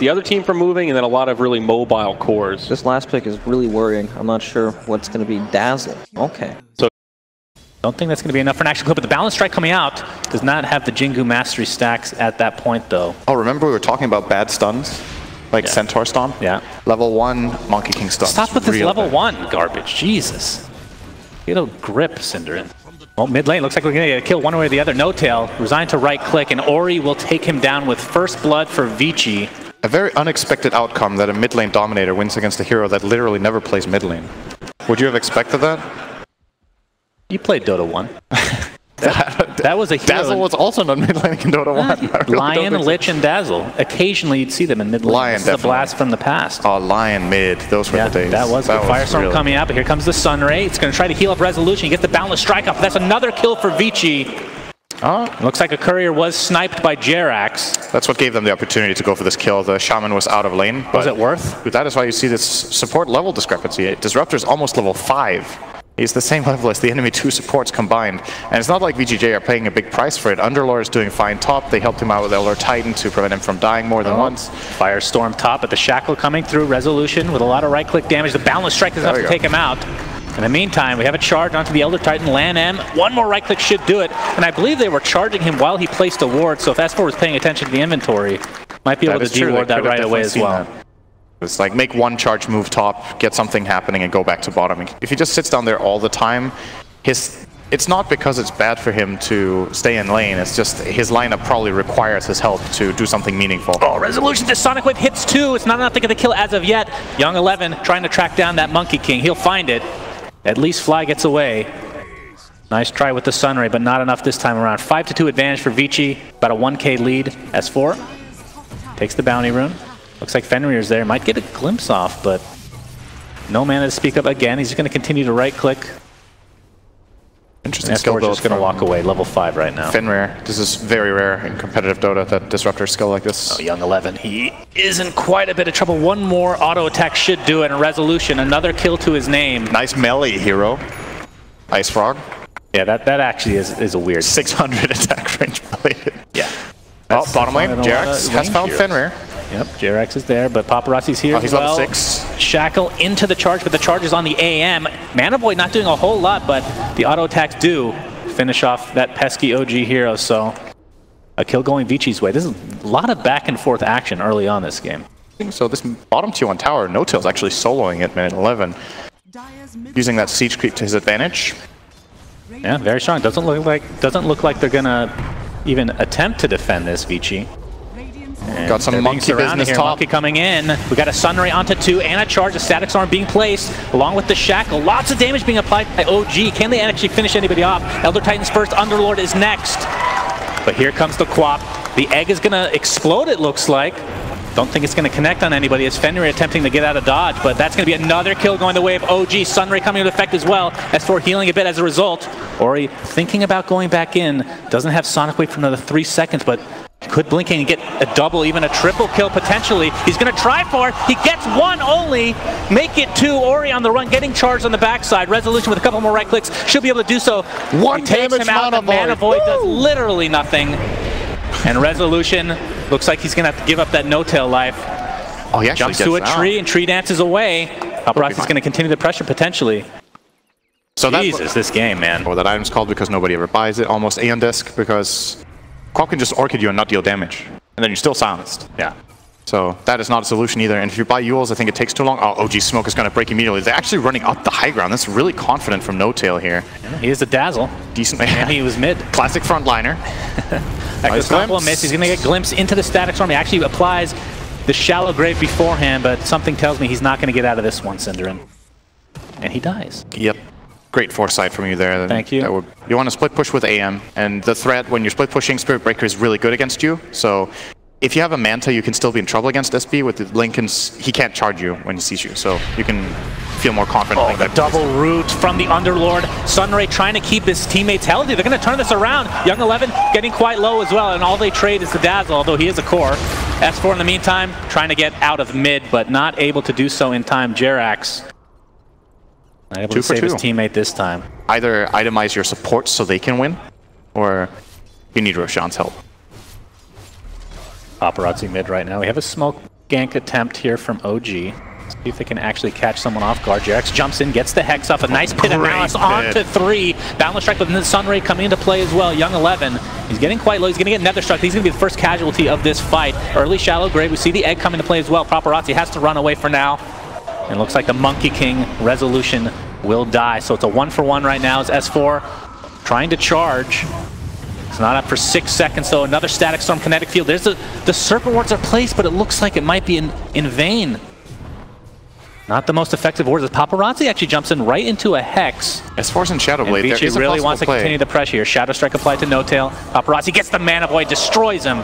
the other team from moving, and then a lot of really mobile cores. This last pick is really worrying. I'm not sure what's going to be. Dazzle. Okay. So don't think that's going to be enough for an action clip, but the balance strike coming out does not have the Jingu mastery stacks at that point, though. Oh, remember we were talking about bad stuns? Like Centaur Stomp? Yeah. Level 1 Monkey King stun. Stop with this level 1 garbage. Jesus. Get a grip, Cinderin. Well, mid lane, looks like we're going to get a kill one way or the other. No Tail, resigned to right click, and Ori will take him down with first blood for Vici. A very unexpected outcome that a mid lane dominator wins against a hero that literally never plays mid lane. Would you have expected that? You played Dota 1. that was a hero. Dazzle was also not mid laning in Dota 1. Really Lion, Lich, and Dazzle. Occasionally you'd see them in mid lane. Lion, this is a blast from the past. Oh, Lion mid. Those were the days. That was good. Firestorm really coming out, but here comes the Sunray. It's going to try to heal up Resolution. He gets the Boundless Strike up. That's another kill for Vici. Looks like a courier was sniped by Jerax. That's what gave them the opportunity to go for this kill. The Shaman was out of lane. Was it worth? That is why you see this support level discrepancy. Disruptor's almost level 5. He's the same level as the enemy 2 supports combined. And it's not like VGJ are paying a big price for it. Underlord is doing fine top. They helped him out with Elder Titan to prevent him from dying more than once. Firestorm top, but the Shackle coming through. Resolution with a lot of right-click damage. The Boundless Strike is enough to take him out. In the meantime, we have a charge onto the Elder Titan. Lan M. One more right-click should do it. And I believe they were charging him while he placed a ward. So if S4 was paying attention to the inventory, might be able to de-ward that right away as well. It's like make one charge move top, get something happening, and go back to bottom. If he just sits down there all the time, it's not because it's bad for him to stay in lane, it's just his lineup probably requires his help to do something meaningful. Oh, Resolution to Sonic Wave hits 2. It's not enough to get the kill as of yet. Young 11 trying to track down that Monkey King. He'll find it. At least Fly gets away. Nice try with the Sunray, but not enough this time around. 5-2 advantage for Vici. About a 1k lead. S4 takes the bounty rune. Looks like Fenrir's there. Might get a glimpse off, but no mana to speak up again. He's going to continue to right-click. Interesting skill build. Just going to walk away. Level 5 right now. Fenrir. This is very rare in competitive Dota, that Disruptor skill like this. Oh, Young 11. He is in quite a bit of trouble. One more auto attack should do it. And Resolution, another kill to his name. Nice melee hero. Ice Frog. Yeah, that actually is a weird. 600 attack range related. Yeah. Oh, bottom lane. Jerax has found Fenrir. Yep, Jerax is there, but Paparazzi's here he's level 6. Shackle into the charge, but the charge is on the AM. Mana Void not doing a whole lot, but the auto attacks do finish off that pesky OG hero, so a kill going Vici's way. This is a lot of back and forth action early on this game. So this bottom tier 1 tower, No Tail's actually soloing at minute 11, using that siege creep to his advantage. Yeah, very strong. Doesn't look like they're gonna even attempt to defend this Vici. And got some monkey business here. top. Monkey coming in. We got a Sunray onto 2 and a charge. A static storm being placed along with the Shackle. Lots of damage being applied by OG. Can they actually finish anybody off? Elder Titan's first. Underlord is next. But here comes the Quap. The egg is gonna explode, it looks like. Don't think it's going to connect on anybody as Fenrir attempting to get out of dodge, but that's going to be another kill going the way of OG. Sunray coming into effect as well. S4 healing a bit as a result. Ori thinking about going back in. Doesn't have Sonic Wave for another 3 seconds, but could blink in and get a double, even a triple kill potentially. He's going to try for it. He gets one only. Make it 2. Ori on the run, getting charged on the backside. Resolution with a couple more right clicks. Should be able to do so. One takes him out. The Mana Void does literally nothing. And Resolution looks like he's going to have to give up that no-tail life. Oh, he actually jumps to a tree and tree dances away. Paparazzi's going to continue the pressure potentially. So Jesus, this game, man. Or that item's called because nobody ever buys it. Almost Aeon Disc because Quap can just Orchid you and not deal damage. And then you're still silenced. Yeah. So that is not a solution either. And if you buy Yules, I think it takes too long. Oh, OG Smoke is going to break immediately. They're actually running up the high ground. That's really confident from No-Tail here. Yeah, he is a Dazzle. Decent. And he was mid. Classic frontliner. Nice miss. He's going to get glimpse into the static storm. He actually applies the shallow grave beforehand, but something tells me he's not going to get out of this one, Cinderin. And he dies. Yep. Great foresight from you there. Thank you. You want to split push with AM, and the threat when you're split pushing, Spirit Breaker is really good against you. So if you have a Manta, you can still be in trouble against SB. With the Lincolns, he can't charge you when he sees you, so you can feel more confident. Oh, the double root from the Underlord. Sunray trying to keep his teammates healthy. They're going to turn this around. Young 11 getting quite low as well, and all they trade is the Dazzle, although he is a core. S4 in the meantime trying to get out of mid, but not able to do so in time. Jerax not able to save his teammate this time. Either itemize your supports so they can win, or you need Roshan's help. Paparazzi mid right now. We have a smoke gank attempt here from OG. See if they can actually catch someone off guard. JerAx jumps in, gets the Hex up, a nice pit of Malice onto 3. Balance Strike with the Sunray coming into play as well. Young 11, he's getting quite low. He's going to get Nether Struck. He's going to be the first casualty of this fight. Early Shallow Grave. We see the egg come into play as well. Paparazzi has to run away for now. And looks like the Monkey King Resolution will die. So it's a 1-for-1 right now as S4 trying to charge. It's not up for 6 seconds though. Another Static Storm Kinetic Field. There's the Serpent Wards are placed, but it looks like it might be in vain. Not the most effective wards as Paparazzi actually jumps in right into a Hex. S4's in Shadow Blade. And Vici really wants to continue the pressure here. Shadow Strike applied to No-Tail. Paparazzi gets the Mana Void, destroys him.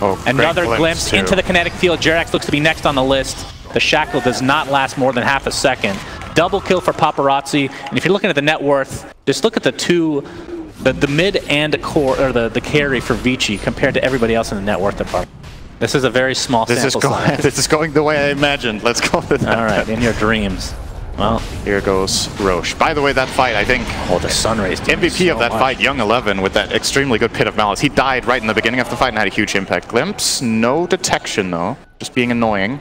Oh, another glimpse into the Kinetic Field. JerAx looks to be next on the list. The Shackle does not last more than half a second. Double kill for Paparazzi. And if you're looking at the net worth, just look at the mid and the core, or the carry for Vici compared to everybody else in the net worth department. This is a very small sample size. This is going the way I imagined. Let's go with that. All right, in your dreams. Well, here goes Roche. By the way, that fight, I think, the Sunrays MVP of that fight, Young 11, with that extremely good Pit of Malice. He died right in the beginning of the fight and had a huge impact. Glimpse, no detection though, just being annoying.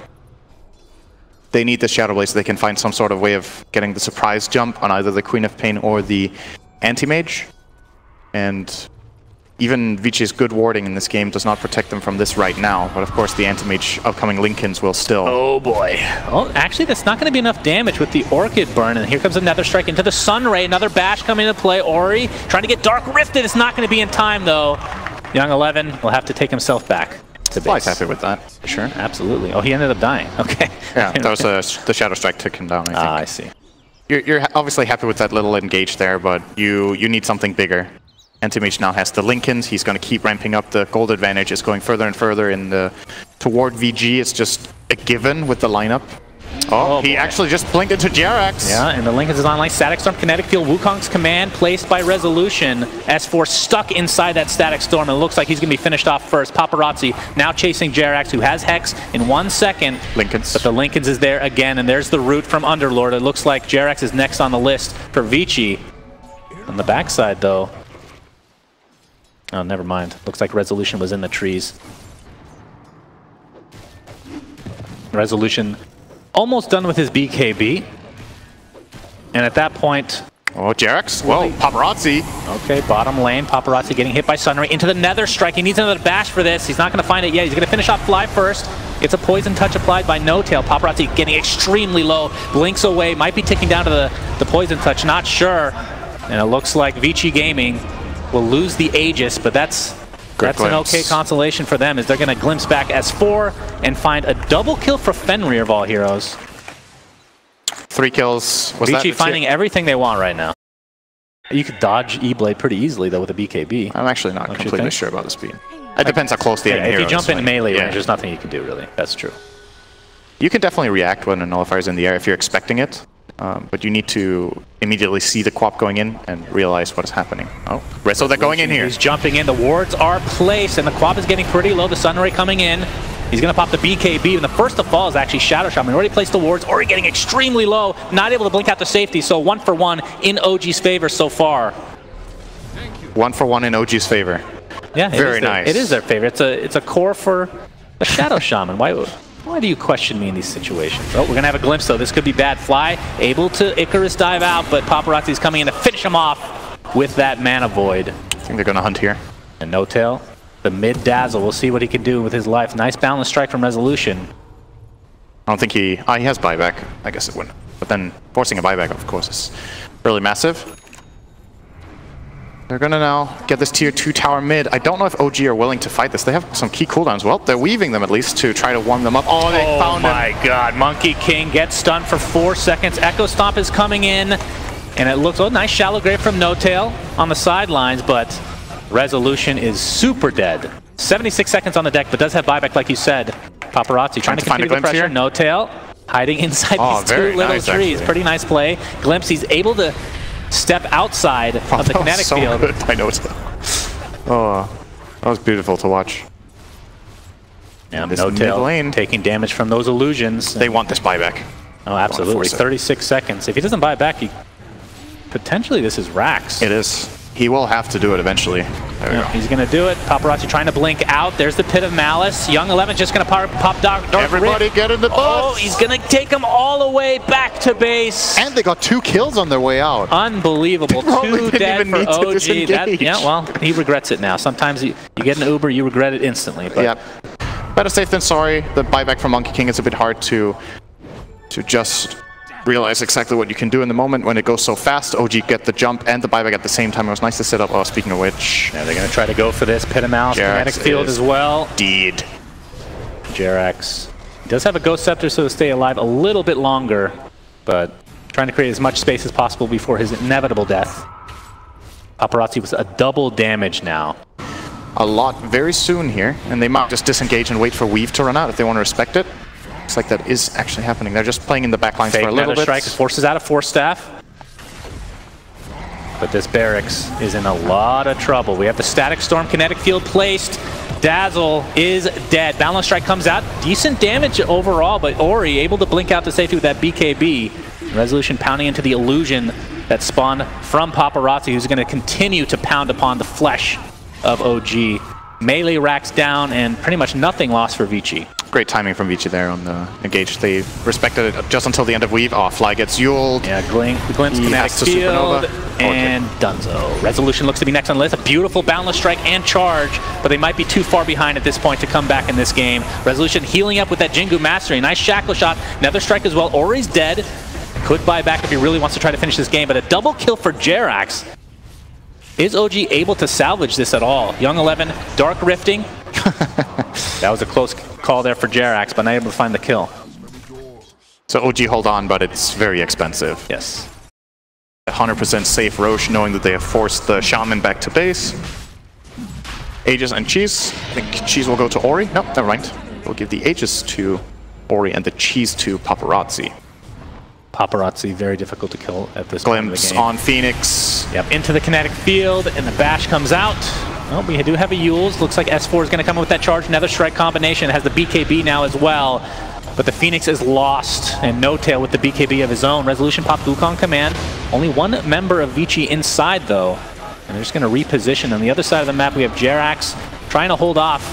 They need the Shadow Blade so they can find some sort of way of getting the surprise jump on either the Queen of Pain or the Anti-Mage. And even Vici's good warding in this game does not protect them from this right now, but of course the Anti-Mage upcoming Lincolns will still. Oh boy. Well, actually that's not going to be enough damage with the Orchid Burn, and here comes another strike into the Sunray, another bash coming into play. Ori trying to get Dark Rifted, it's not going to be in time though. Young 11 will have to take himself back to base. Fly's happy with that, for sure. Absolutely. Oh, he ended up dying, okay. Yeah, that was the Shadow Strike took him down, I think. Ah, I see. You're obviously happy with that little engage there, but you need something bigger. Anti-Mage now has the Lincolns. He's going to keep ramping up. The gold advantage is going further and further toward VG. It's just a given with the lineup. Oh, he actually just blinked into JerAx. Yeah, and the Lincolns is online. Static Storm, Kinetic Field, Wukong's command placed by Resolution. S4 stuck inside that Static Storm, and it looks like he's going to be finished off first. Paparazzi now chasing JerAx, who has Hex in 1 second. Lincolns. But the Lincolns is there again, and there's the root from Underlord. It looks like JerAx is next on the list for Vici. On the backside, though. Oh, never mind. Looks like Resolution was in the trees. Resolution almost done with his BKB. And at that point... Oh, JerAx. Whoa, Paparazzi. Okay, bottom lane. Paparazzi getting hit by Sunray into the Nether Strike. He needs another bash for this. He's not going to find it yet. He's going to finish off Fly first. It's a Poison Touch applied by No-Tail. Paparazzi getting extremely low. Blinks away. Might be ticking down to the Poison Touch. Not sure. And it looks like Vici Gaming will lose the Aegis, but that's an okay consolation for them, as they're going to glimpse back S4 and find a double kill for Fenrir of all heroes. 3 kills. Vici finding everything they want right now. You could dodge E-Blade pretty easily, though, with a BKB. I'm actually not completely sure about the speed. It depends how close the enemy is. If you jump in melee range, yeah, there's nothing you can do, really. That's true. You can definitely react when a nullifier is in the air if you're expecting it. But you need to immediately see the Quap going in and realize what is happening. Oh, so they're going in here. He's jumping in. The wards are placed, and the Quap is getting pretty low. The Sunray coming in. He's going to pop the BKB, and the first to fall is actually Shadow Shaman. Already placed the wards, already getting extremely low. Not able to blink out to safety, so 1-for-1 in OG's favor so far. 1-for-1 in OG's favor. Yeah, very nice. It is their favor. It's a core for a Shadow Shaman. Why do you question me in these situations? Oh, we're going to have a glimpse, though. This could be bad. Fly able to Icarus dive out, but Paparazzi's coming in to finish him off with that Mana Void. I think they're going to hunt here. And No-Tail, the mid-dazzle. We'll see what he can do with his life. Nice balance strike from Resolution. I don't think he has buyback. I guess it wouldn't. But then forcing a buyback, of course, is really massive. They're going to now get this tier 2 tower mid. I don't know if OG are willing to fight this. They have some key cooldowns. Well, they're weaving them at least to try to warm them up. Oh, they found him. Oh my god. Monkey King gets stunned for 4 seconds. Echo Stomp is coming in. And it looks, oh, nice shallow grave from No-Tail on the sidelines, but Resolution is super dead. 76 seconds on the deck, but does have buyback, like you said. Paparazzi trying to continue the pressure. No-Tail hiding inside these 2 little trees. Actually. Pretty nice play. Glimpse, he's able to step outside of the kinetic field. Good by No-Tail. Oh, that was beautiful to watch. Yeah, No-Tail taking damage from those illusions. They want this buyback. Oh, absolutely. 36 seconds. If he doesn't buy back, potentially this is Rax. It is. He will have to do it eventually. Yeah, he's going to do it. Paparazzi trying to blink out. There's the Pit of Malice. Young 11 just going to pop Dark Everybody Rift. get in the bus. Oh, he's going to take them all the way back to base. And they got 2 kills on their way out. Unbelievable. 2 dead for OG. Yeah, well, he regrets it now. Sometimes you get an Uber, you regret it instantly. But yeah. Better safe than sorry. The buyback from Monkey King is a bit hard to just realize exactly what you can do in the moment when it goes so fast. OG get the jump and the buyback at the same time. It was nice to set up. Oh, speaking of which, yeah, they're going to try to go for this Pit of Malice kinetic field as well. Deed. Jerax does have a Ghost Scepter, so to stay alive a little bit longer, but trying to create as much space as possible before his inevitable death. Paparazzi was a double damage now. A lot very soon here, and they might just disengage and wait for Weave to run out if they want to respect it. Looks like that is actually happening. They're just playing in the back lines for a little bit. Strike forces out a Force Staff. But this Barracks is in a lot of trouble. We have the Static Storm kinetic field placed. Dazzle is dead. Balance Strike comes out. Decent damage overall, but Ori able to blink out to safety with that BKB. Resolution pounding into the illusion that spawned from Paparazzi, who's going to continue to pound upon the flesh of OG. Melee racks down, and pretty much nothing lost for Vici. Great timing from Vici there on the engage. They respected it just until the end of Weave. Oh, Fly gets Yuled. Yeah, glimpse kinetic field, and Dunzo. Resolution looks to be next on the list. A beautiful Boundless Strike and Charge, but they might be too far behind at this point to come back in this game. Resolution healing up with that Jingu Mastery. Nice Shackle Shot. Another strike as well. Ori's dead. Could buy back if he really wants to try to finish this game, but a double kill for Jerax. Is OG able to salvage this at all? Young 11, Dark Rifting. That was a close call there for Jerax, but not able to find the kill. So OG hold on, but it's very expensive. Yes. 100% safe Roche, knowing that they have forced the Shaman back to base. Aegis and Cheese. I think Cheese will go to Ori. No, never mind. We'll give the Aegis to Ori and the Cheese to Paparazzi. Paparazzi, very difficult to kill at this point of the game. On Phoenix. Yep, into the kinetic field, and the bash comes out. Well, we do have a Yules. Looks like S4 is going to come in with that charge. Another strike combination. It has the BKB now as well. But the Phoenix is lost, and No Tail with the BKB of his own. Resolution pop Wukong command. Only one member of Vici inside, though. And they're just going to reposition. On the other side of the map, we have Jerax trying to hold off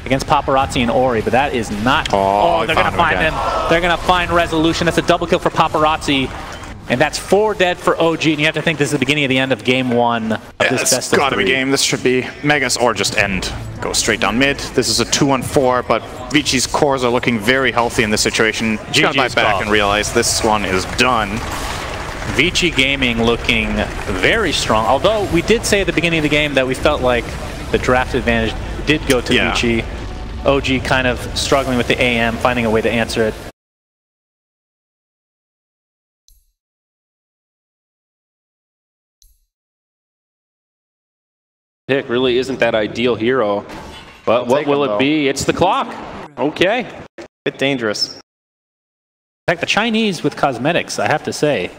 against Paparazzi and Ori, but that is not... Oh, they're going to find him. They're going to find Resolution. That's a double kill for Paparazzi. And that's 4 dead for OG, and you have to think this is the beginning of the end of game 1 of this best of 3. Gotta be game. This should be Megas or just end. Go straight down mid. This is a 2-on-4, but Vici's cores are looking very healthy in this situation. Just gotta buy back and realize this one is done. Vici Gaming looking very strong, although we did say at the beginning of the game that we felt like the draft advantage did go to Vici. OG kind of struggling with the AM, finding a way to answer it. Pick really isn't that ideal hero, but what will it be? It's the clock. Okay. Bit dangerous. In fact, the Chinese with cosmetics, I have to say,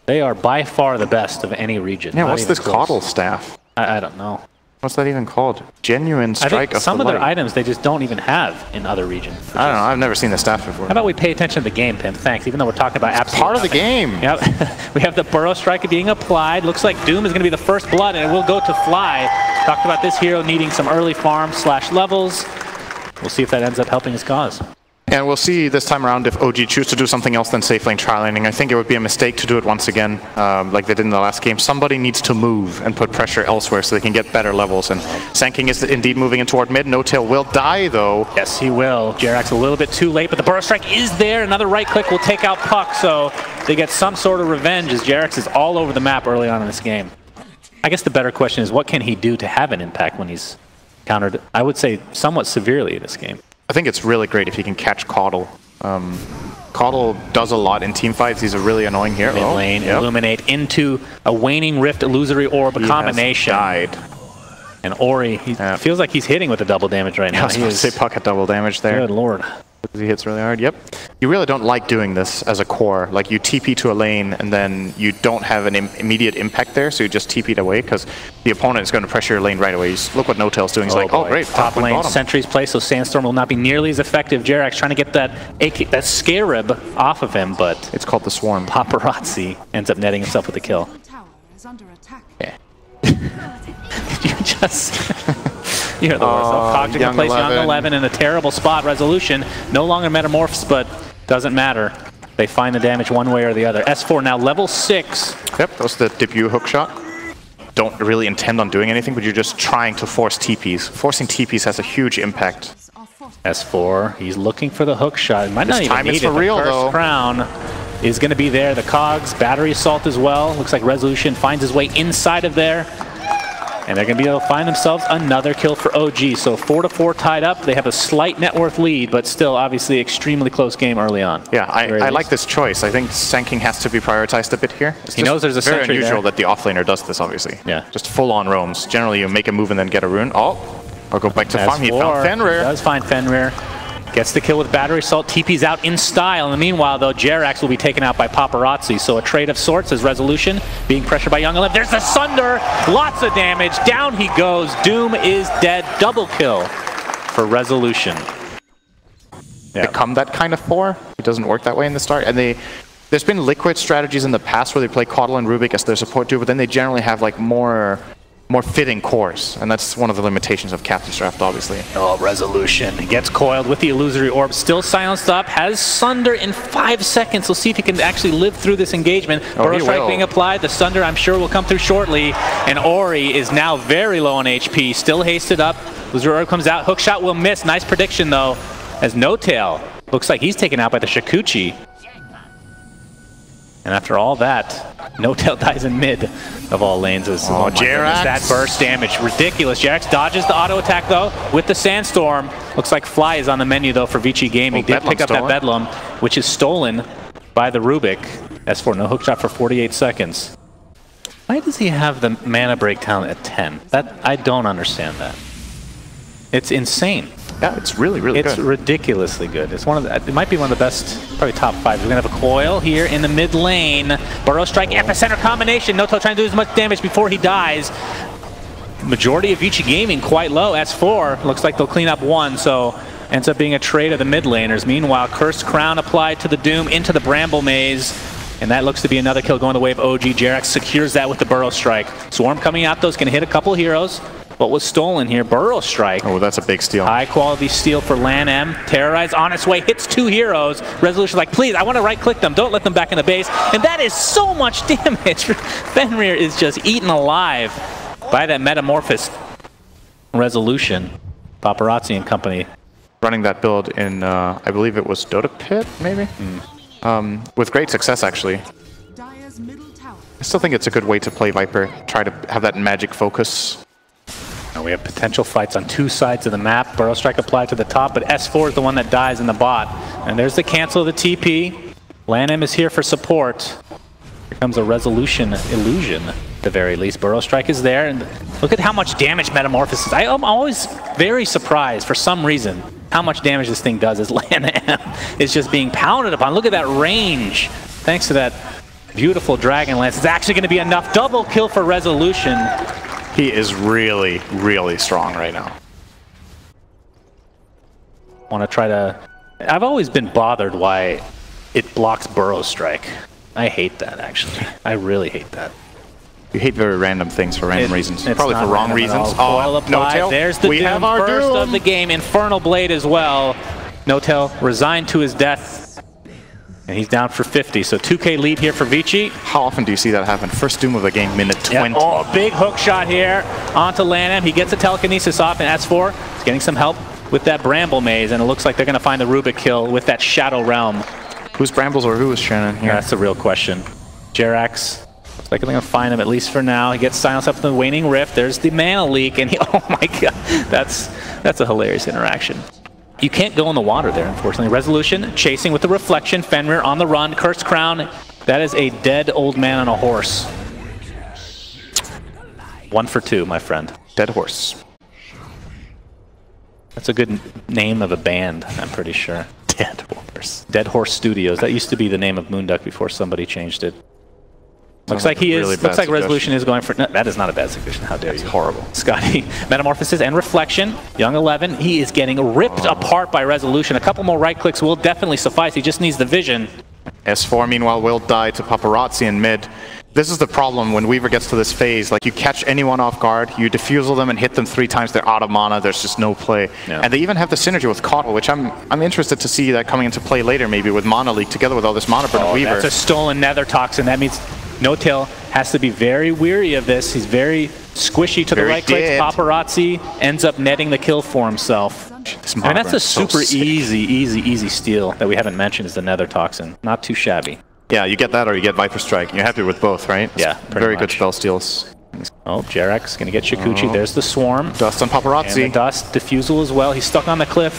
they are by far the best of any region. Yeah, what's this Coddle staff? I don't know. What's that even called? Genuine Strike I think some of their items they just don't even have in other regions. I don't know. I've never seen the staff before. How about we pay attention to the game, Pimp? Thanks. Even though we're talking about absolute part of the game. Yep. We have the Burrow Strike being applied. Looks like Doom is going to be the first blood, and it will go to Fly. Talked about this hero needing some early farm / levels. We'll see if that ends up helping his cause. And we'll see this time around if OG choose to do something else than safe lane tri-laning. I think it would be a mistake to do it once again, like they did in the last game. Somebody needs to move and put pressure elsewhere so they can get better levels. And Sand King is indeed moving in toward mid. No Tail will die, though. Yes, he will. Jerax a little bit too late, but the Burrow Strike is there. Another right click will take out Puck, so they get some sort of revenge as Jerax is all over the map early on in this game. I guess the better question is, what can he do to have an impact when he's countered, I would say, somewhat severely in this game? I think it's really great if he can catch Coddle. Coddle does a lot in team fights. He's a really annoying hero. Mid lane, illuminate into a waning rift illusory orb combination. Has died. And Ori, he feels like he's hitting with the double damage right now. I was going to say Puck had double damage there. Good lord. He hits really hard. Yep. You really don't like doing this as a core. Like you TP to a lane and then you don't have an immediate impact there, so you just TP'd away because the opponent is going to pressure your lane right away. Look what No Tail's doing. He's like, oh great, top lane, sentries placed, so Sandstorm will not be nearly as effective. Jerax trying to get that Scarab off of him, but it's called the Swarm. Paparazzi ends up netting himself with a kill. Yeah. You just... You're the worst. Cog's going to place Young 11 in a terrible spot. Resolution no longer metamorphs, but doesn't matter. They find the damage one way or the other. S4 now level 6. Yep, that was the debut hook shot. Don't really intend on doing anything, but you're just trying to force TPs. Forcing TPs has a huge impact. S4, he's looking for the hook shot. Might not even need it. For real, the first crown is going to be there. The Cogs, battery assault as well. Looks like Resolution finds his way inside of there. And they're going to be able to find themselves another kill for OG. So 4-4 tied up. They have a slight net worth lead, but still obviously extremely close game early on. Yeah, I like this choice. I think Sanking has to be prioritized a bit here. It's he knows there's a very sentry unusual there. that the offlaner does this, obviously. Yeah. Just full-on roams. Generally, you make a move and then get a rune. Oh, I'll go back to farm. He found Fenrir. He does find Fenrir. Gets the kill with battery assault. TP's out in style. In the meanwhile, though, Jerax will be taken out by Paparazzi. So a trade of sorts as Resolution being pressured by Young 11. There's the Sunder. Lots of damage. Down he goes. Doom is dead. Double kill for Resolution. Become that kind of 4. It doesn't work that way in the start. And there's been Liquid strategies in the past where they play Caudle and Rubik as their support duo, but then they generally have like more fitting cores, and that's one of the limitations of Captain's Draft, obviously. Oh, Resolution gets coiled with the illusory orb, still silenced up, has Sunder in 5 seconds. We'll see if he can actually live through this engagement. Burrow Strike being applied, the Sunder I'm sure will come through shortly, and Ori is now very low on HP, still hasted up. Illusory orb comes out, hookshot will miss. Nice prediction though, as No Tail looks like he's taken out by the Shikuchi. And after all that, No Tail dies in mid of all lanes. Oh Jerax. That burst damage, ridiculous. Jerax dodges the auto attack though with the Sandstorm. Looks like Fly is on the menu though for Vici Gaming. Did pick up that Bedlam, which is stolen by the Rubik. S4, no hookshot for 48 seconds. Why does he have the mana breakdown at 10? I don't understand that. It's insane. Yeah, it's really good. It's ridiculously good. It's one of the, it might be one of the best, probably top 5. We're gonna have a coil here in the mid lane. Burrow Strike, epicenter combination. No Tail trying to do as much damage before he dies. Majority of Vici Gaming quite low. S4 looks like they'll clean up 1, so ends up being a trade of the mid laners. Meanwhile, Cursed Crown applied to the Doom into the Bramble Maze. And that looks to be another kill going the way of OG. Jerax secures that with the Burrow Strike. Swarm coming out though is gonna hit a couple heroes. What was stolen here? Burrow Strike. Oh, that's a big steal. High quality steal for Lan M. Terrorize on its way, hits 2 heroes. Resolution like, please, I want to right click them. Don't let them back in the base. And that is so much damage. Fenrir is just eaten alive by that metamorphosed Resolution. Paparazzi and company. Running that build in, I believe it was Dota Pit, maybe? With great success, actually. I still think it's a good way to play Viper. Try to have that magic focus. Now we have potential fights on 2 sides of the map. Burrow Strike applied to the top, but S4 is the one that dies in the bot. And there's the cancel of the TP. Lan M is here for support. Here comes a Resolution illusion, at the very least. Burrow Strike is there, and look at how much damage Metamorphosis is. I'm always very surprised, for some reason, how much damage this thing does as Lan M is just being pounded upon. Look at that range. Thanks to that beautiful Dragon Lance. It's actually going to be enough. Double kill for Resolution. He is really, really strong right now. Want to try to... I've always been bothered why it blocks Burrow Strike. I hate that, actually. I really hate that. You hate very random things for random reasons. Probably for wrong reasons. Foil applied. No Tail. There's the Doom, first of the game. Infernal Blade as well. No Tail resigned to his death. And he's down for 50, so 2K lead here for Vici. How often do you see that happen? First Doom of the game, minute 20. Yep. Oh, big hook shot here onto Lan M. He gets a telekinesis off, and S4 is getting some help with that Bramble Maze, and it looks like they're going to find the Rubik kill with that Shadow Realm. Who's Brambles or who is Shannon here? Yeah, that's a real question. Jerax, looks like they're going to find him at least for now. He gets silenced up in the Waning Rift. There's the mana leak, and he, oh my god, that's a hilarious interaction. You can't go in the water there, unfortunately. Resolution, chasing with the Reflection. Fenrir on the run. Cursed Crown. That is a dead old man on a horse. 1 for 2, my friend. Dead horse. That's a good name of a band, I'm pretty sure. Dead Horse. Dead Horse Studios. That used to be the name of Moonduck before somebody changed it. Looks like he is. Really looks like Resolution is going for. No, that is not a bad suggestion. How dare you? Horrible. Scotty, Metamorphosis and Reflection. Young 11. He is getting ripped apart by Resolution. A couple more right clicks will definitely suffice. He just needs the vision. S4 meanwhile will die to Paparazzi in mid. This is the problem when Weaver gets to this phase. Like, you catch anyone off guard, you defusal them and hit them 3 times, they're out of mana, there's just no play. Yeah. And they even have the synergy with Coddle, which I'm interested to see that coming into play later, maybe with Mana Leak together with all this Mana Burn of Weaver. That's a stolen Nether Toxin. That means No-Tail has to be very weary of this. He's very squishy to the right clicks. Paparazzi ends up netting the kill for himself. And that's a super easy steal that we haven't mentioned is the Nether Toxin. Not too shabby. Yeah, you get that or you get Viper Strike. You're happy with both, right? Yeah, very good spell steals. Oh, Jarek's going to get Shukuchi. There's the Swarm. Dust on Paparazzi. And the Dust Diffusal as well. He's stuck on the cliff.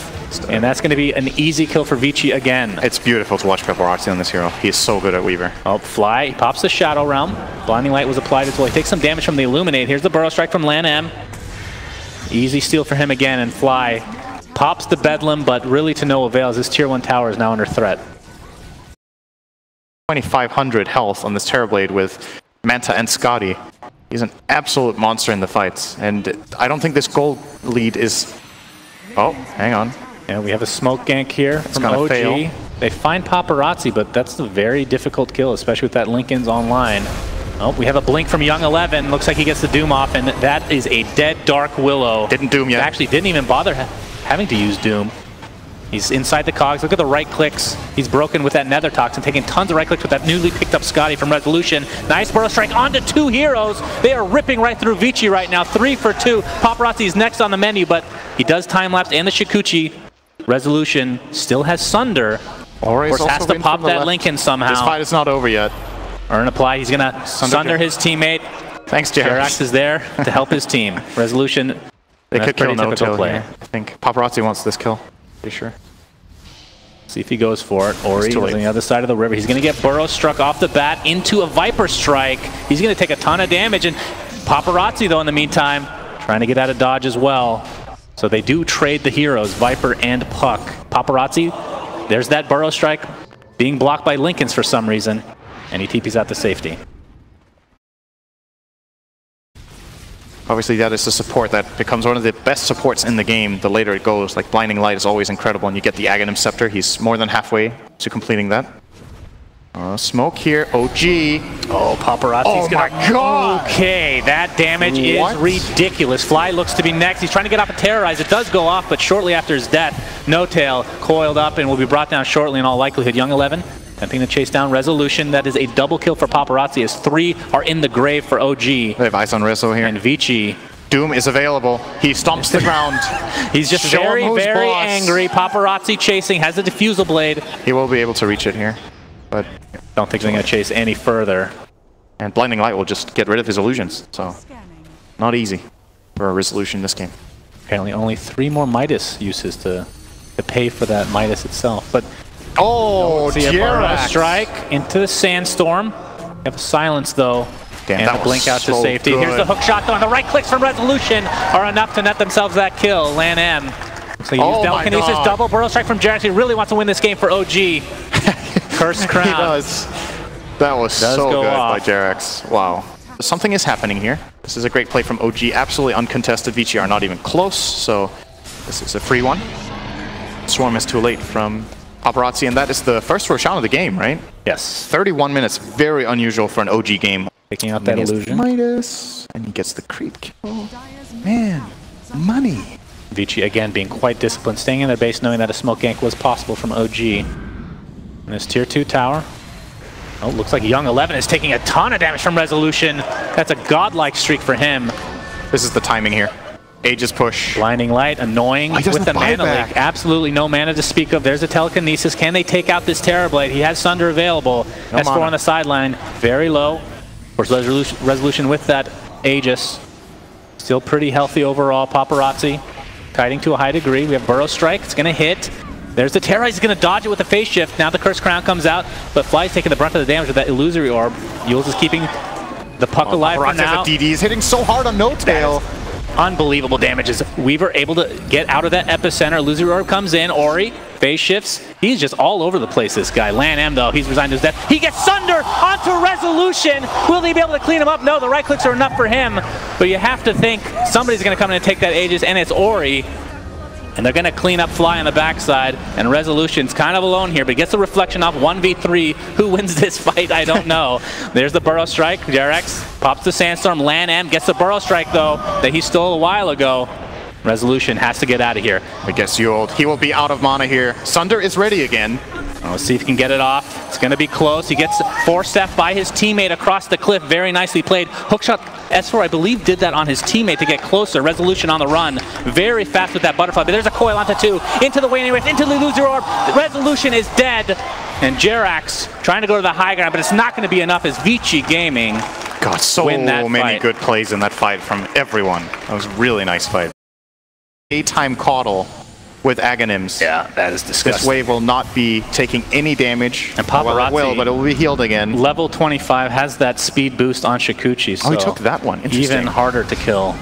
And that's going to be an easy kill for Vici again. It's beautiful to watch Paparazzi on this hero. He is so good at Weaver. Oh, Fly. He pops the Shadow Realm. Blinding Light was applied as well. He takes some damage from the Illuminate. Here's the Burrow Strike from Lan M. Easy steal for him again. And Fly pops the Bedlam, but really to no avail as his Tier 1 tower is now under threat. 2,500 health on this Terrorblade with Manta and Scotty. He's an absolute monster in the fights, and I don't think this gold lead is... Oh, hang on. Yeah, we have a smoke gank here from OG. Fail. They find Paparazzi, but that's a very difficult kill, especially with that Linken's online. Oh, we have a blink from Young 11. Looks like he gets the Doom off, and that is a dead Dark Willow. Didn't Doom yet. Actually, didn't even bother having to use Doom. He's inside the cogs. Look at the right clicks. He's broken with that Nether Toxin, taking tons of right clicks with that newly picked up Scotty from Resolution. Nice Burrow Strike onto 2 heroes. They are ripping right through Vici right now. 3 for 2. Paparazzi is next on the menu, but he does time-lapse and the Shukuchi. Resolution still has Sunder. Of course, has to pop that Linken somehow. This fight is not over yet. Earn apply. He's going to Sunder his teammate. Thanks, Jerax is there to help his team. Resolution. They could kill No-Tail here. I think Paparazzi wants this kill. Pretty sure. See if he goes for it. Ori is on the other side of the river. He's going to get Burrow struck off the bat into a Viper Strike. He's going to take a ton of damage. And Paparazzi, though, in the meantime, trying to get out of dodge as well. So they do trade the heroes, Viper and Puck. Paparazzi, there's that Burrow Strike being blocked by Linken's for some reason. And he TP's out to safety. Obviously, that is a support that becomes one of the best supports in the game the later it goes. Like, Blinding Light is always incredible, and you get the Aghanim Scepter. He's more than halfway to completing that. Smoke here, OG. Oh, Paparazzi's my God! Okay, that damage is ridiculous. Fly looks to be next. He's trying to get off a Terrorize. It does go off, but shortly after his death, No-Tail coiled up and will be brought down shortly in all likelihood. Young 11 attempting to chase down Resolution. That is a double kill for Paparazzi as 3 are in the grave for OG. They have eyes on Rezo here. And Vici. Doom is available. He stomps the ground. He's just very angry. Paparazzi chasing, has the Diffusal Blade. He will be able to reach it here, but don't think they're going to chase any further. And Blinding Light will just get rid of his illusions, so not easy for a Resolution in this game. Apparently only 3 more Midas uses to pay for that Midas itself. But oh, Jerax strike into the Sandstorm. You have a silence though. Damn, and a blink out to safety. Good. Here's the hook shot though, and the right clicks from Resolution are enough to net themselves that kill. Lan M. So he used Telekinesis, double Burrow Strike from Jerax. He really wants to win this game for OG. Curse Crown. He does. That was so good by Jerax. Wow. Something is happening here. This is a great play from OG. Absolutely uncontested. Vici are not even close, so this is a free one. Swarm is too late from Paparazzi, and that is the first Roshan of the game, right? Yes. 31 minutes. Very unusual for an OG game. Picking out that illusion. Midas, and he gets the creep kill. Man, money. Vici again being quite disciplined, staying in their base, knowing that a smoke gank was possible from OG. And his tier 2 tower. Oh, looks like Young 11 is taking a ton of damage from Resolution. That's a godlike streak for him. This is the timing here. Aegis push. Blinding Light, annoying with the mana leak. Absolutely no mana to speak of. There's a Telekinesis. Can they take out this Terrorblade? He has Sunder available. No S4 on the sideline, very low. Of course, Resolution with that Aegis. Still pretty healthy overall. Paparazzi kiting to a high degree. We have Burrow Strike. It's going to hit. There's the Terrorize. He's going to dodge it with a phase shift. Now the Curse Crown comes out, but Fly's taking the brunt of the damage with that Illusory Orb. Yules is keeping the Puck alive for now. DD is hitting so hard on No-Tail. Unbelievable damages. Weaver able to get out of that epicenter. Illusory Orb comes in. Ori, phase shifts. He's just all over the place, this guy. Lan M, though, he's resigned to his death. He gets Sunder onto Resolution. Will he be able to clean him up? No, the right clicks are enough for him. But you have to think somebody's going to come in and take that Aegis, and it's Ori. And they're going to clean up Fly on the backside, and Resolution's kind of alone here, but gets the reflection off 1v3. Who wins this fight? I don't know. There's the Burrow Strike. Jerax pops the Sandstorm. LanM gets the Burrow Strike, though, that he stole a while ago. Resolution has to get out of here. I guess he will be out of mana here. Sunder is ready again. Let's see if he can get it off. It's going to be close. He gets force-stepped by his teammate across the cliff. Very nicely played. Hookshot S4, I believe, did that on his teammate to get closer. Resolution on the run. Very fast with that butterfly. But there's a coil onto 2. Into the waning wave. Into the loser orb. Resolution is dead. And Jerax trying to go to the high ground, but it's not going to be enough as Vici Gaming got so many fight. good plays in that fight from everyone. That was a really nice fight. Daytime Caudle with Aghanims. Yeah, that is disgusting. This wave will not be taking any damage. And Paparazzi, well, it will, but it will be healed again. Level 25 has that speed boost on Shikuchi, so he took that one. Even harder to kill.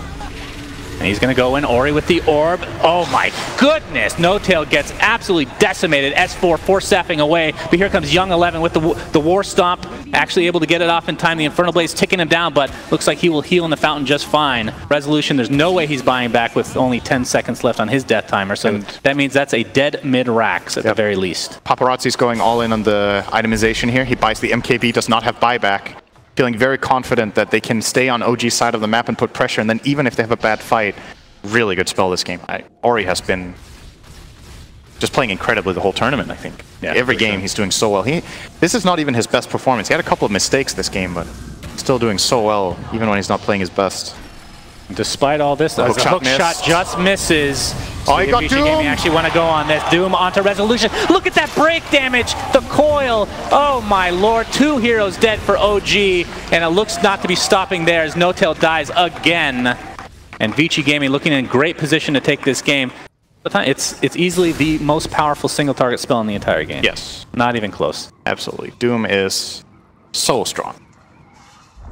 And he's going to go in. Ori with the orb. Oh my goodness! No-Tail gets absolutely decimated. S4 force-staffing away. But here comes Young 11 with the War Stomp. Actually able to get it off in time. The Infernal Blaze ticking him down, but looks like he will heal in the fountain just fine. Resolution, there's no way he's buying back with only 10 seconds left on his death timer. So that means that's a dead mid-Rax at the very least. Paparazzi's going all in on the itemization here. He buys the MKB, does not have buyback. Feeling very confident that they can stay on OG's side of the map and put pressure, and then even if they have a bad fight, really good spell this game. Ori has been just playing incredibly the whole tournament, I think. Yeah, every game he's doing so well. This is not even his best performance. He had a couple of mistakes this game, but still doing so well, even when he's not playing his best. Despite all this, the hook shot just misses. Oh, he got Doom! Gaming actually want to go on this. Doom onto Resolution. Look at that break damage! The coil! Oh my lord, 2 heroes dead for OG, and it looks not to be stopping there as No-Tail dies again. And Vici Gaming looking in great position to take this game. It's easily the most powerful single target spell in the entire game. Yes. Not even close. Absolutely. Doom is so strong.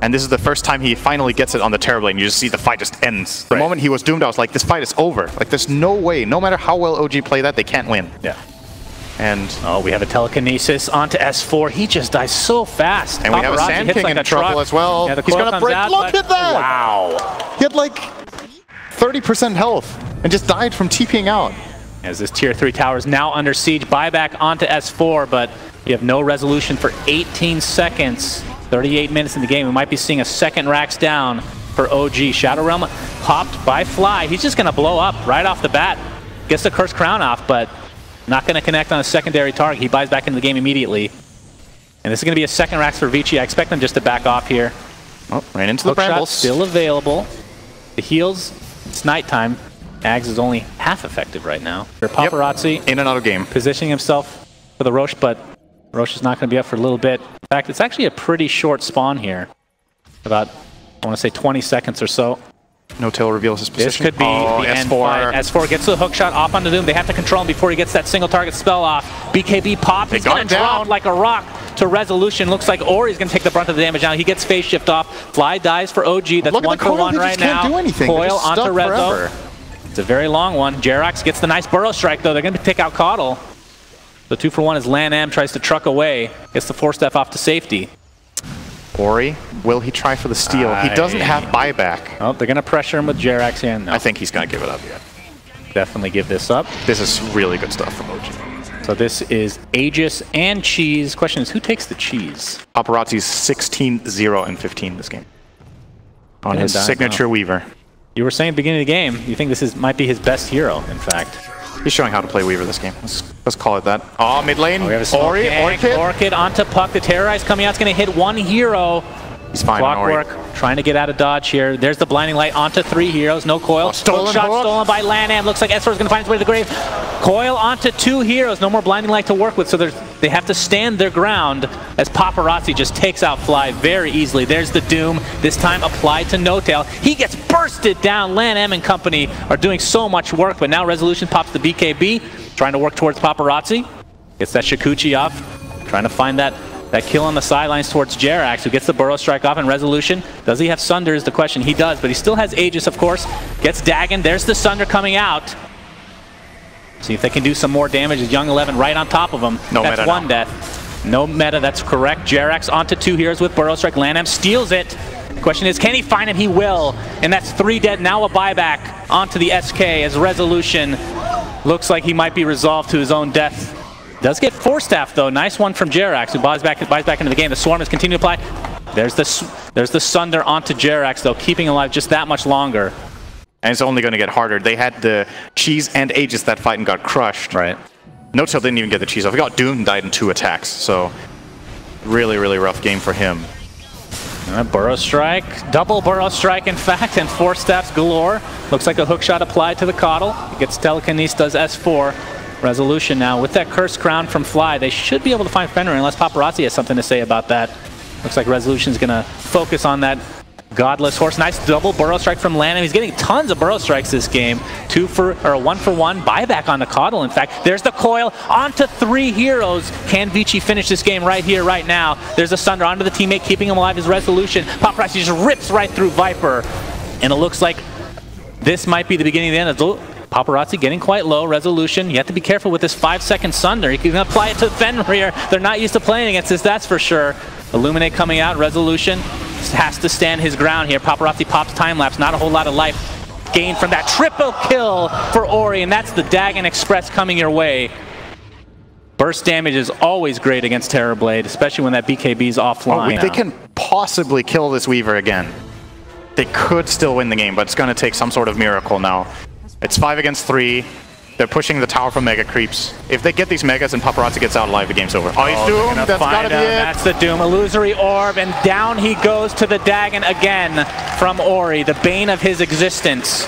And this is the first time he finally gets it on the Terrorblade, and you just see the fight just ends. The moment he was doomed, I was like, this fight is over. Like, there's no way, no matter how well OG play that, they can't win. Yeah. And we have a telekinesis onto S4. He just dies so fast. And we have a Sand King in trouble as well. Yeah, he's going to break. Look at that! Wow. He had like 30% health and just died from TPing out. As this tier 3 tower is now under siege. Buyback onto S4, but you have no resolution for 18 seconds. 38 minutes in the game. We might be seeing a second Rax down for OG. Shadow Realm popped by Fly. He's just going to blow up right off the bat. Gets the Cursed Crown off, but not going to connect on a secondary target. He buys back into the game immediately. And this is going to be a second Rax for Vici. I expect them just to back off here. Oh, ran into the brambles. Still available. The heals, it's nighttime. Ags is only half effective right now. For Paparazzi, in another game. Positioning himself for the Roche, but Roche is not going to be up for a little bit. In fact, it's actually a pretty short spawn here. About, I want to say 20 seconds or so. No-Tail reveals his position. This could be the end fight. S4 gets the hook shot off onto Doom. They have to control him before he gets that single target spell off. BKB popped. He's going to drop like a rock to Resolution. Looks like Ori's going to take the brunt of the damage now. He gets phase shift off. Fly dies for OG. That's 1 for 1 right now. Coil onto Rezo. It's a very long one. Jerax gets the nice Burrow Strike though. They're going to take out Caudle. The 2 for 1 is LanM tries to truck away, gets the 4-step off to safety. Ori, will he try for the steal? He doesn't have buyback. Oh, they're going to pressure him with Jerax here. No. I think he's going to give it up yet. Definitely give this up. This is really good stuff from OG. So this is Aegis and Cheese. Question is, who takes the Cheese? Paparazzi's 16, 0, and 15 this game. On his signature Weaver. You were saying at the beginning of the game, you think this might be his best hero, in fact. He's showing how to play Weaver this game. Let's call it that. Oh, mid lane. Ori, Orchid onto Puck. The Terrorize coming out. It's going to hit 1 hero. He's fine. Clockwork trying to get out of dodge here. There's the Blinding Light onto 3 heroes. No coil. Oh, stolen shot stolen by LanM. Looks like Esper is going to find his way to the grave. Coil onto 2 heroes. No more Blinding Light to work with, so they have to stand their ground as Paparazzi just takes out Fly very easily. There's the Doom, this time applied to No-Tail. He gets bursted down. LanM and company are doing so much work, but now Resolution pops the BKB, trying to work towards Paparazzi. Gets that Shikuchi off, trying to find that kill on the sidelines towards Jerax, who gets the Burrow Strike off in Resolution. Does he have Sunder is the question. He does, but he still has Aegis, of course. Gets Dagon. There's the Sunder coming out. See if they can do some more damage as Young 11 right on top of him. No that's meta 1 death. No meta, that's correct. Jerax onto 2 heroes with Burrow Strike. LanM steals it. The question is, can he find him? He will. And that's 3 dead. Now a buyback onto the SK as Resolution looks like he might be resolved to his own death. Does get force staff though. Nice one from Jerax, who buys back into the game. The Swarm is continuing to apply. There's the Sunder onto Jerax though, keeping him alive just that much longer. And it's only going to get harder. They had the cheese and Aegis that fight and got crushed. Right. No Chill didn't even get the cheese off. He got doomed and died in 2 attacks. So really, really rough game for him. Burrow Strike, double Burrow Strike in fact, and force staffs galore. Looks like a hook shot applied to the Coddle. He gets Telekinesis, does S4. Resolution now with that Cursed Crown from Fly. They should be able to find Fenrir unless Paparazzi has something to say about that. Looks like Resolution's gonna focus on that Godless Horse. Nice double Burrow Strike from Lanham. He's getting tons of Burrow Strikes this game. 1 for 1 buyback on the Coddle. In fact, there's the coil onto 3 heroes. Can Vici finish this game right here, right now? There's a Sunder onto the teammate, keeping him alive. His Resolution. Paparazzi just rips right through Viper. And it looks like this might be the beginning of the end. Paparazzi getting quite low. Resolution. You have to be careful with this 5-second Sunder. You can apply it to Fenrir. They're not used to playing against this, that's for sure. Illuminate coming out. Resolution has to stand his ground here. Paparazzi pops time-lapse. Not a whole lot of life gained from that. Triple kill for Ori, and that's the Dagon Express coming your way. Burst damage is always great against Terrorblade, especially when that BKB is offline. They can possibly kill this Weaver again. They could still win the game, but it's going to take some sort of miracle now. It's 5 against 3. They're pushing the tower from Mega Creeps. If they get these Megas and Paparazzi gets out alive, the game's over. Oh, he's doomed. That's gotta be it. That's the Doom. Illusory Orb, and down he goes to the Dagon again from Ori, the bane of his existence.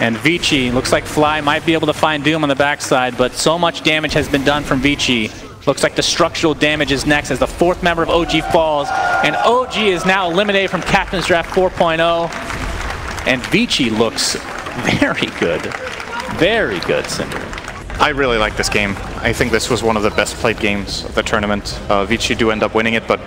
And Vici, looks like Fly might be able to find Doom on the backside, but so much damage has been done from Vici. Looks like the structural damage is next as the 4th member of OG falls, and OG is now eliminated from Captain's Draft 4.0. And Vici looks very good. Very good, Cinder. I really like this game. I think this was one of the best played games of the tournament. Vici do end up winning it, but